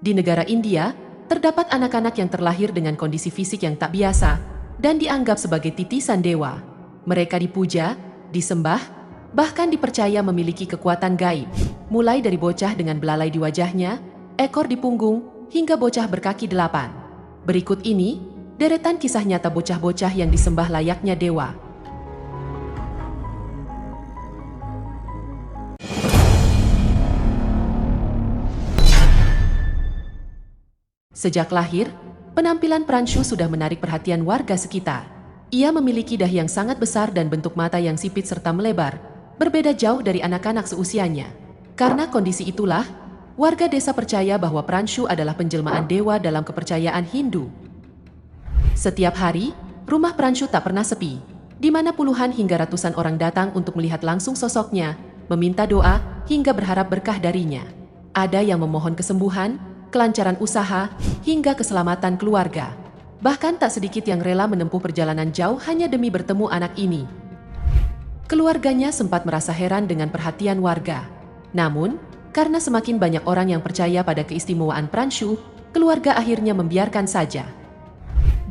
Di negara India, terdapat anak-anak yang terlahir dengan kondisi fisik yang tak biasa dan dianggap sebagai titisan dewa. Mereka dipuja, disembah, bahkan dipercaya memiliki kekuatan gaib. Mulai dari bocah dengan belalai di wajahnya, ekor di punggung, hingga bocah berkaki 8. Berikut ini, deretan kisah nyata bocah-bocah yang disembah layaknya dewa. Sejak lahir, penampilan Pranshu sudah menarik perhatian warga sekitar. Ia memiliki dahi yang sangat besar dan bentuk mata yang sipit serta melebar, berbeda jauh dari anak-anak seusianya. Karena kondisi itulah, warga desa percaya bahwa Pranshu adalah penjelmaan dewa dalam kepercayaan Hindu. Setiap hari, rumah Pranshu tak pernah sepi, di mana puluhan hingga ratusan orang datang untuk melihat langsung sosoknya, meminta doa, hingga berharap berkah darinya. Ada yang memohon kesembuhan, kelancaran usaha, hingga keselamatan keluarga. Bahkan tak sedikit yang rela menempuh perjalanan jauh hanya demi bertemu anak ini. Keluarganya sempat merasa heran dengan perhatian warga. Namun, karena semakin banyak orang yang percaya pada keistimewaan Pranshu, keluarga akhirnya membiarkan saja.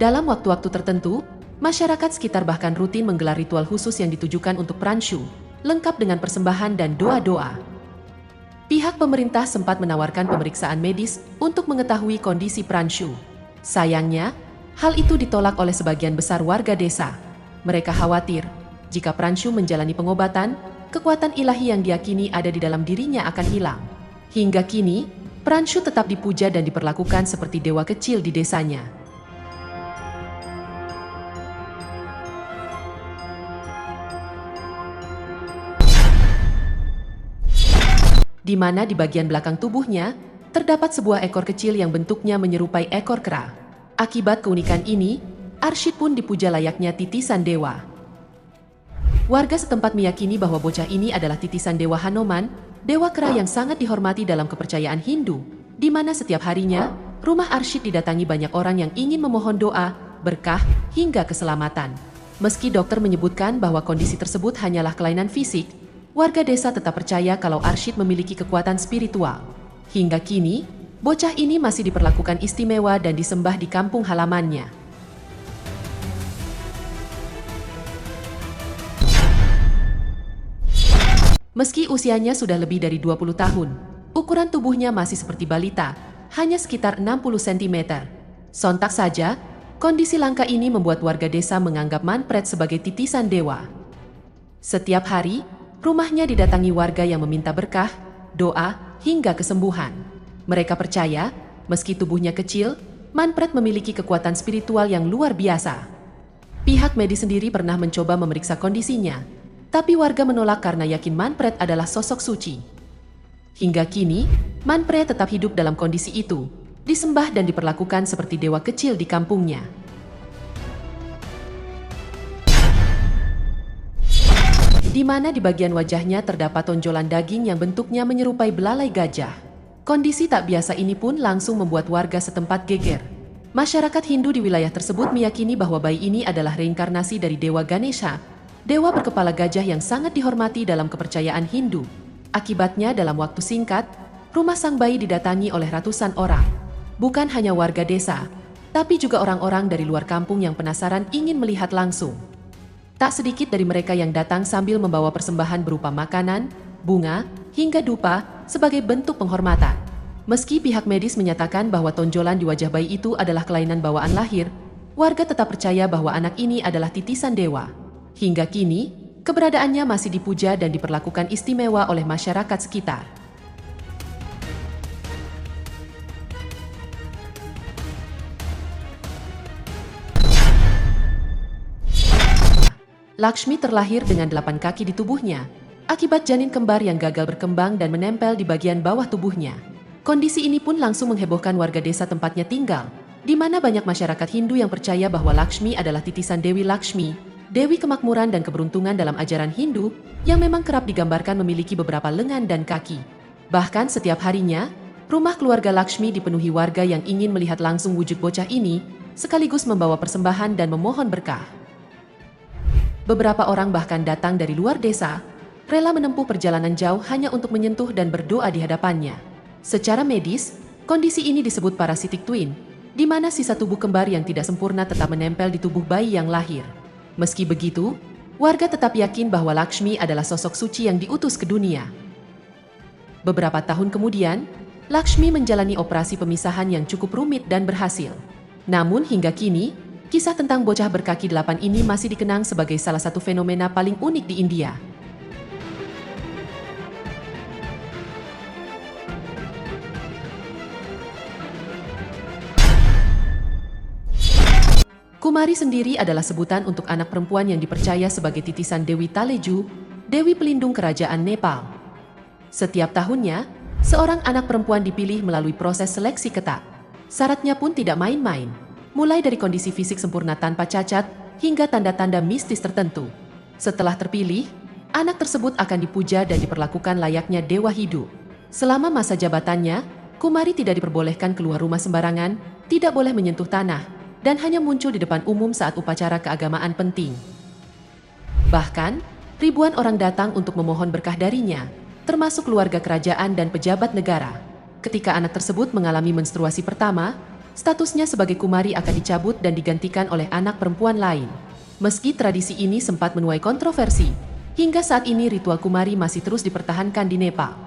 Dalam waktu-waktu tertentu, masyarakat sekitar bahkan rutin menggelar ritual khusus yang ditujukan untuk Pranshu, lengkap dengan persembahan dan doa-doa. Pihak pemerintah sempat menawarkan pemeriksaan medis untuk mengetahui kondisi Pranshu. Sayangnya, hal itu ditolak oleh sebagian besar warga desa. Mereka khawatir, jika Pranshu menjalani pengobatan, kekuatan ilahi yang diyakini ada di dalam dirinya akan hilang. Hingga kini, Pranshu tetap dipuja dan diperlakukan seperti dewa kecil di desanya. Di mana di bagian belakang tubuhnya, terdapat sebuah ekor kecil yang bentuknya menyerupai ekor kera. Akibat keunikan ini, Arshid pun dipuja layaknya titisan dewa. Warga setempat meyakini bahwa bocah ini adalah titisan dewa Hanuman, dewa kera yang sangat dihormati dalam kepercayaan Hindu, di mana setiap harinya, rumah Arshid didatangi banyak orang yang ingin memohon doa, berkah, hingga keselamatan. Meski dokter menyebutkan bahwa kondisi tersebut hanyalah kelainan fisik, warga desa tetap percaya kalau Arshid memiliki kekuatan spiritual. Hingga kini, bocah ini masih diperlakukan istimewa dan disembah di kampung halamannya. Meski usianya sudah lebih dari 20 tahun, ukuran tubuhnya masih seperti balita, hanya sekitar 60 cm. Sontak saja, kondisi langka ini membuat warga desa menganggap Manfred sebagai titisan dewa. Setiap hari, rumahnya didatangi warga yang meminta berkah, doa, hingga kesembuhan. Mereka percaya, meski tubuhnya kecil, Manfred memiliki kekuatan spiritual yang luar biasa. Pihak medis sendiri pernah mencoba memeriksa kondisinya, tapi warga menolak karena yakin Manfred adalah sosok suci. Hingga kini, Manfred tetap hidup dalam kondisi itu, disembah dan diperlakukan seperti dewa kecil di kampungnya. Di mana di bagian wajahnya terdapat tonjolan daging yang bentuknya menyerupai belalai gajah. Kondisi tak biasa ini pun langsung membuat warga setempat geger. Masyarakat Hindu di wilayah tersebut meyakini bahwa bayi ini adalah reinkarnasi dari Dewa Ganesha, dewa berkepala gajah yang sangat dihormati dalam kepercayaan Hindu. Akibatnya dalam waktu singkat, rumah sang bayi didatangi oleh ratusan orang. Bukan hanya warga desa, tapi juga orang-orang dari luar kampung yang penasaran ingin melihat langsung. Tak sedikit dari mereka yang datang sambil membawa persembahan berupa makanan, bunga, hingga dupa sebagai bentuk penghormatan. Meski pihak medis menyatakan bahwa tonjolan di wajah bayi itu adalah kelainan bawaan lahir, warga tetap percaya bahwa anak ini adalah titisan dewa. Hingga kini, keberadaannya masih dipuja dan diperlakukan istimewa oleh masyarakat sekitar. Lakshmi terlahir dengan 8 kaki di tubuhnya, akibat janin kembar yang gagal berkembang dan menempel di bagian bawah tubuhnya. Kondisi ini pun langsung menghebohkan warga desa tempatnya tinggal, di mana banyak masyarakat Hindu yang percaya bahwa Lakshmi adalah titisan Dewi Lakshmi, Dewi kemakmuran dan keberuntungan dalam ajaran Hindu, yang memang kerap digambarkan memiliki beberapa lengan dan kaki. Bahkan setiap harinya, rumah keluarga Lakshmi dipenuhi warga yang ingin melihat langsung wujud bocah ini, sekaligus membawa persembahan dan memohon berkah. Beberapa orang bahkan datang dari luar desa, rela menempuh perjalanan jauh hanya untuk menyentuh dan berdoa di hadapannya. Secara medis, Kondisi ini disebut parasitic twin, di mana sisa tubuh kembar yang tidak sempurna tetap menempel di tubuh bayi yang lahir. Meski begitu, warga tetap yakin bahwa Lakshmi adalah sosok suci yang diutus ke dunia. Beberapa tahun kemudian, Lakshmi menjalani operasi pemisahan yang cukup rumit dan berhasil. Namun hingga kini, kisah tentang bocah berkaki 8 ini masih dikenang sebagai salah satu fenomena paling unik di India. Kumari sendiri adalah sebutan untuk anak perempuan yang dipercaya sebagai titisan Dewi Taleju, Dewi pelindung kerajaan Nepal. Setiap tahunnya, seorang anak perempuan dipilih melalui proses seleksi ketat. Syaratnya pun tidak main-main, mulai dari kondisi fisik sempurna tanpa cacat hingga tanda-tanda mistis tertentu. Setelah terpilih, anak tersebut akan dipuja dan diperlakukan layaknya dewa hidup. Selama masa jabatannya, Kumari tidak diperbolehkan keluar rumah sembarangan, tidak boleh menyentuh tanah, dan hanya muncul di depan umum saat upacara keagamaan penting. Bahkan, ribuan orang datang untuk memohon berkah darinya, termasuk keluarga kerajaan dan pejabat negara. Ketika anak tersebut mengalami menstruasi pertama, statusnya sebagai Kumari akan dicabut dan digantikan oleh anak perempuan lain. Meski tradisi ini sempat menuai kontroversi, hingga saat ini ritual Kumari masih terus dipertahankan di Nepal.